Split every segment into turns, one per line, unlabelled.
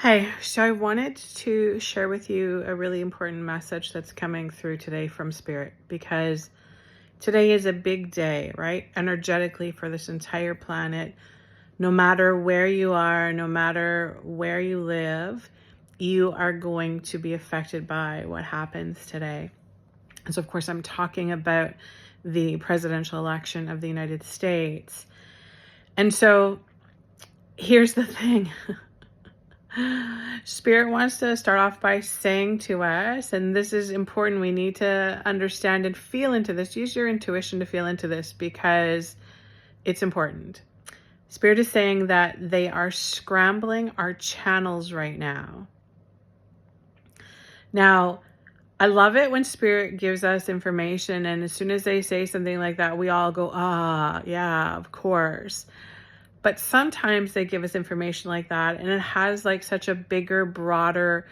Hi, so I wanted to share with you a really important message that's coming through today from Spirit because today is a big day, right? Energetically for this entire planet. No matter where you are, no matter where you live, you are going to be affected by what happens today. And so, of course, I'm talking about the presidential election of the United States. And so, here's the thing. Spirit wants to start off by saying to us, and this is important, we need to understand and feel into this. Use your intuition to feel into this because it's important. Spirit is saying that they are scrambling our channels right now. Now, I love it when Spirit gives us information, and as soon as they say something like that, we all go, yeah, of course. But sometimes they give us information like that and it has like such a bigger, broader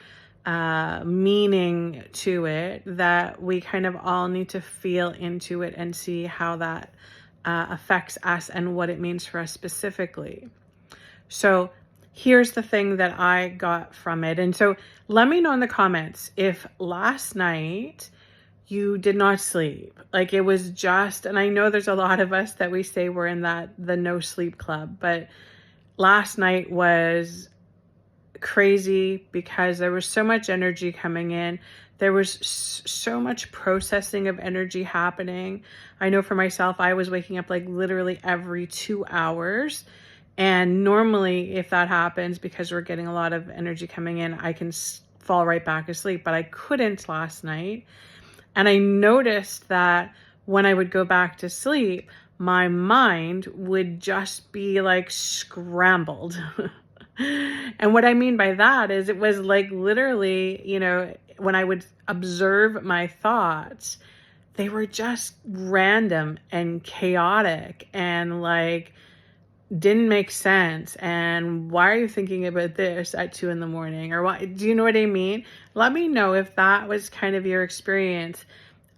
meaning to it that we kind of all need to feel into it and see how that affects us and what it means for us specifically. So here's the thing that I got from it. And so let me know in the comments if last night you did not sleep. Like it was just, and I know there's a lot of us that we say we're in the no sleep club, but last night was crazy because there was so much energy coming in. There was so much processing of energy happening. I know for myself, I was waking up like literally every 2 hours. And normally if that happens, because we're getting a lot of energy coming in, I can fall right back asleep, but I couldn't last night. And I noticed that when I would go back to sleep, my mind would just be like scrambled. And what I mean by that is it was like literally, when I would observe my thoughts, they were just random and chaotic and like didn't make sense. And why are you thinking about this at 2 a.m? Or why? Do you know what I mean? Let me know if that was kind of your experience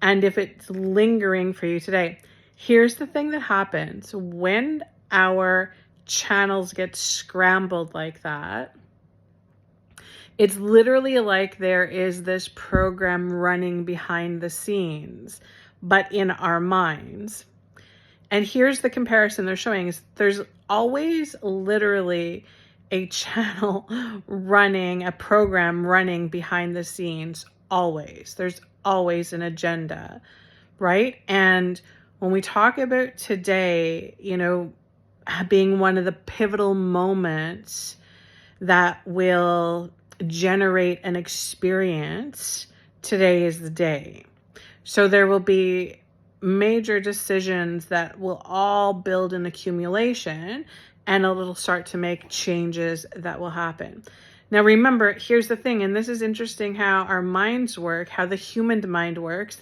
and if it's lingering for you today. Here's the thing that happens when our channels get scrambled like that. It's literally like there is this program running behind the scenes, but in our minds. And here's the comparison they're showing is there's always literally a channel running, a program running behind the scenes, always. There's always an agenda, right? And when we talk about today, being one of the pivotal moments that will generate an experience, today is the day. So there will be major decisions that will all build an accumulation and it'll start to make changes that will happen. Now remember, here's the thing, and this is interesting how our minds work, how the human mind works.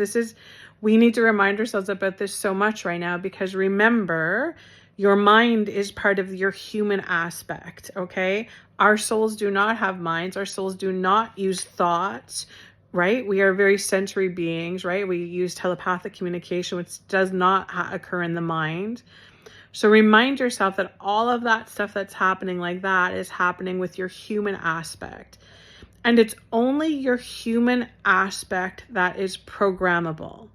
We need to remind ourselves about this so much right now because remember, your mind is part of your human aspect, okay? Our souls do not have minds. Our souls do not use thoughts. Right? We are very sensory beings, right? We use telepathic communication, which does not occur in the mind. So remind yourself that all of that stuff that's happening like that is happening with your human aspect. And it's only your human aspect that is programmable.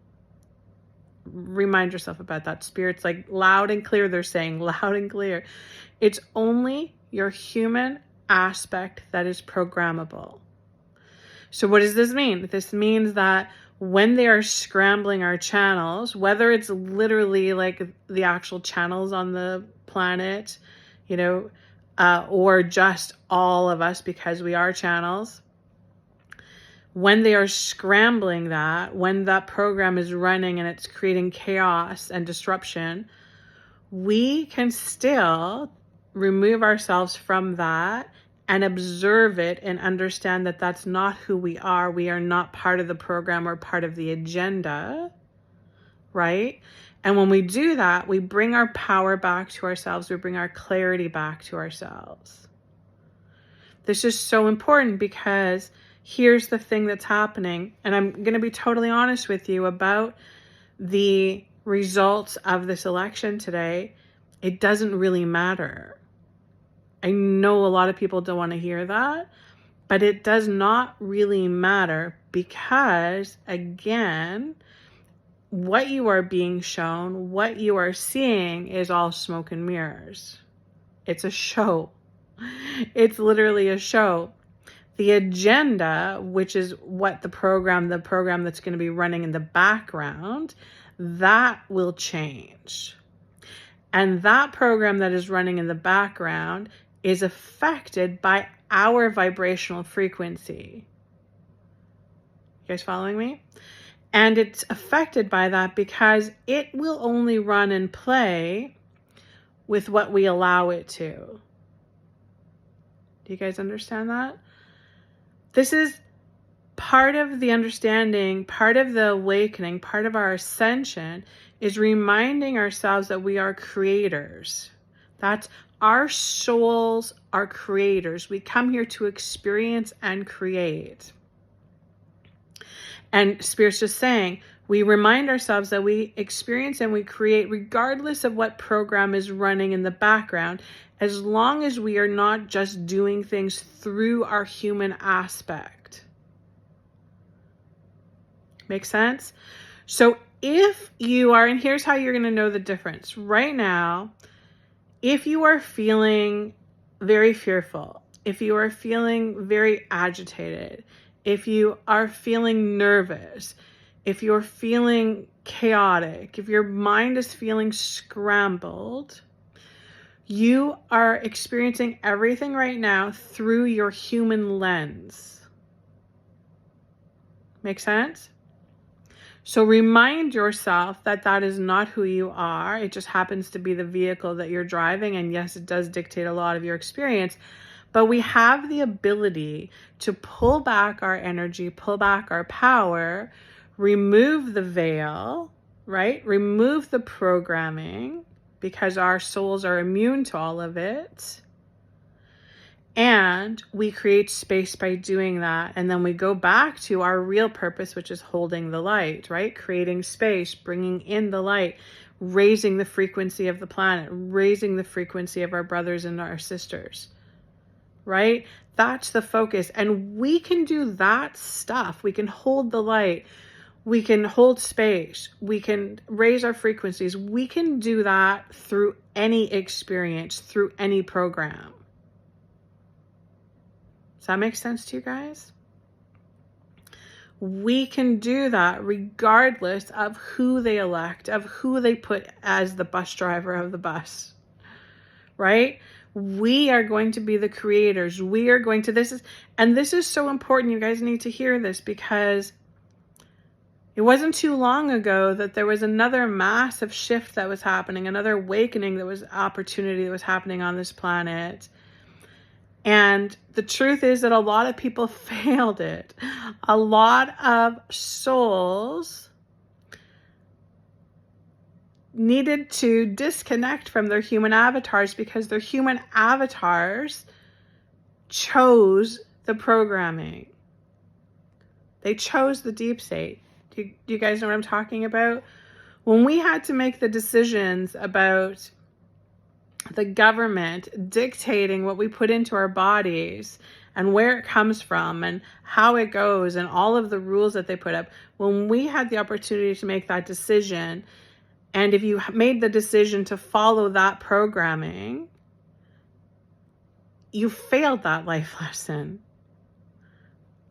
Remind yourself about that. Spirit's like loud and clear. They're saying loud and clear. It's only your human aspect that is programmable. So what does this mean? This means that when they are scrambling our channels, whether it's literally like the actual channels on the planet, or just all of us because we are channels, when they are scrambling that, when that program is running and it's creating chaos and disruption, we can still remove ourselves from that and observe it and understand that that's not who we are. We are not part of the program or part of the agenda, right? And when we do that, we bring our power back to ourselves. We bring our clarity back to ourselves. This is so important because here's the thing that's happening. And I'm going to be totally honest with you about the results of this election today. It doesn't really matter. I know a lot of people don't want to hear that, but it does not really matter because, again, what you are being shown, what you are seeing is all smoke and mirrors. It's a show. It's literally a show. The agenda, which is what the program that's going to be running in the background, that will change. And that program that is running in the background is affected by our vibrational frequency. You guys following me? And it's affected by that because it will only run and play with what we allow it to. Do you guys understand that? This is part of the understanding, part of the awakening, part of our ascension is reminding ourselves that we are creators. That's our souls are creators. We come here to experience and create. And Spirit's just saying, we remind ourselves that we experience and we create regardless of what program is running in the background, as long as we are not just doing things through our human aspect. Make sense? So if you are, and here's how you're going to know the difference. Right now, if you are feeling very fearful, if you are feeling very agitated, if you are feeling nervous, if you're feeling chaotic, if your mind is feeling scrambled, you are experiencing everything right now through your human lens. Make sense? So remind yourself that that is not who you are. It just happens to be the vehicle that you're driving. And yes, it does dictate a lot of your experience. But we have the ability to pull back our energy, pull back our power, remove the veil, right? Remove the programming because our souls are immune to all of it. And we create space by doing that. And then we go back to our real purpose, which is holding the light, right? Creating space, bringing in the light, raising the frequency of the planet, raising the frequency of our brothers and our sisters, right? That's the focus. And we can do that stuff. We can hold the light. We can hold space. We can raise our frequencies. We can do that through any experience, through any program. Does that make sense to you guys? We can do that regardless of who they elect, of who they put as the bus driver of the bus, right? We are going to be the creators. We are going to, this is so important. You guys need to hear this because it wasn't too long ago that there was another massive shift that was happening, another awakening that was opportunity that was happening on this planet. And the truth is that a lot of people failed it. A lot of souls needed to disconnect from their human avatars because their human avatars chose the programming. They chose the deep state. Do you guys know what I'm talking about? When we had to make the decisions about the government dictating what we put into our bodies and where it comes from and how it goes and all of the rules that they put up, when we had the opportunity to make that decision, and if you made the decision to follow that programming, you failed that life lesson.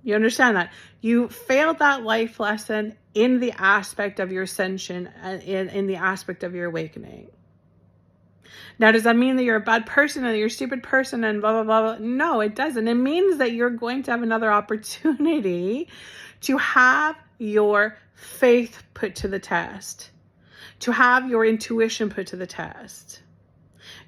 You understand that? You failed that life lesson in the aspect of your ascension and in the aspect of your awakening. Now, does that mean that you're a bad person and that you're a stupid person and blah, blah, blah, blah? No, it doesn't. It means that you're going to have another opportunity to have your faith put to the test, to have your intuition put to the test.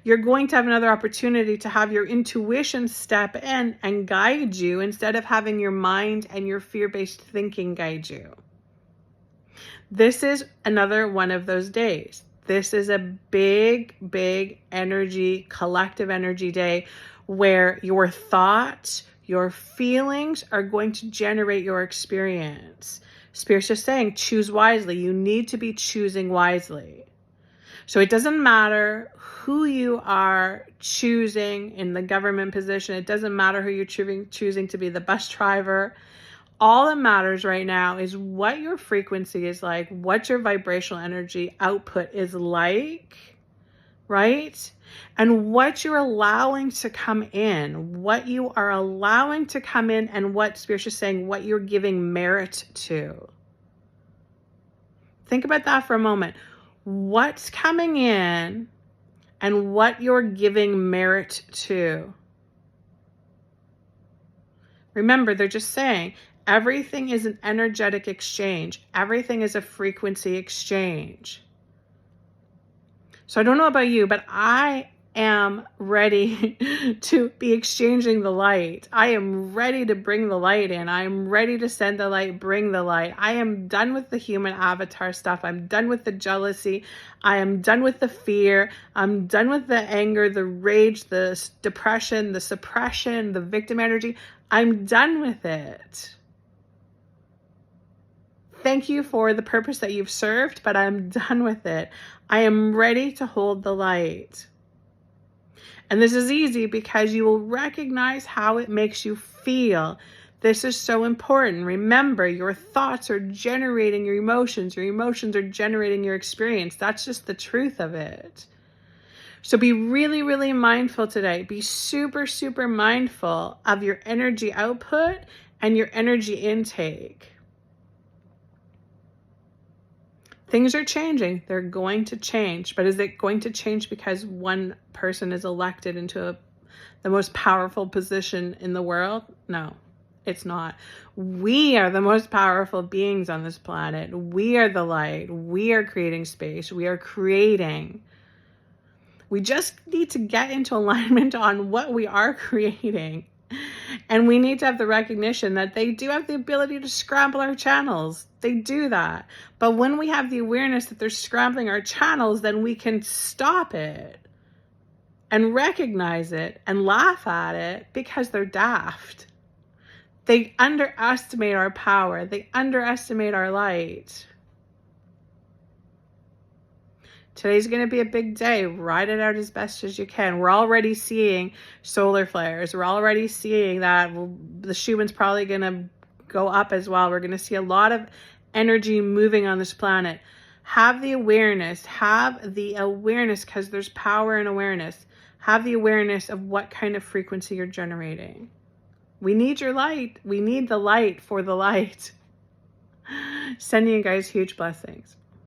You're going to have another opportunity to have your intuition step in and guide you instead of having your mind and your fear-based thinking guide you. This is another one of those days. This is a big, big energy, collective energy day where your thoughts, your feelings are going to generate your experience. Spirit's just saying, choose wisely. You need to be choosing wisely. So it doesn't matter who you are choosing in the government position. It doesn't matter who you're choosing to be the bus driver. All that matters right now is what your frequency is like, what your vibrational energy output is like, right? And what you're allowing to come in, what you are allowing to come in, and what Spirit is saying, what you're giving merit to. Think about that for a moment. What's coming in and what you're giving merit to. Remember, they're just saying everything is an energetic exchange. Everything is a frequency exchange. So I don't know about you, but I am ready to be exchanging the light. I am ready to bring the light in. I am ready to send the light, bring the light. I am done with the human avatar stuff. I'm done with the jealousy. I am done with the fear. I'm done with the anger, the rage, the depression, the suppression, the victim energy. I'm done with it. Thank you for the purpose that you've served, but I'm done with it. I am ready to hold the light. And this is easy because you will recognize how it makes you feel. This is so important. Remember, your thoughts are generating your emotions are generating your experience. That's just the truth of it. So be really, really mindful today. Be super, super mindful of your energy output and your energy intake. Things are changing. They're going to change. But is it going to change because one person is elected into the most powerful position in the world? No, it's not. We are the most powerful beings on this planet. We are the light. We are creating space. We are creating. We just need to get into alignment on what we are creating. And we need to have the recognition that they do have the ability to scramble our channels. They do that. But when we have the awareness that they're scrambling our channels, then we can stop it and recognize it and laugh at it because they're daft. They underestimate our power. They underestimate our light. Today's going to be a big day. Ride it out as best as you can. We're already seeing solar flares. We're already seeing that the Schumann's probably going to go up as well. We're going to see a lot of energy moving on this planet. Have the awareness because there's power in awareness. Have the awareness of what kind of frequency you're generating. We need your light. We need the light for the light. Sending you guys huge blessings.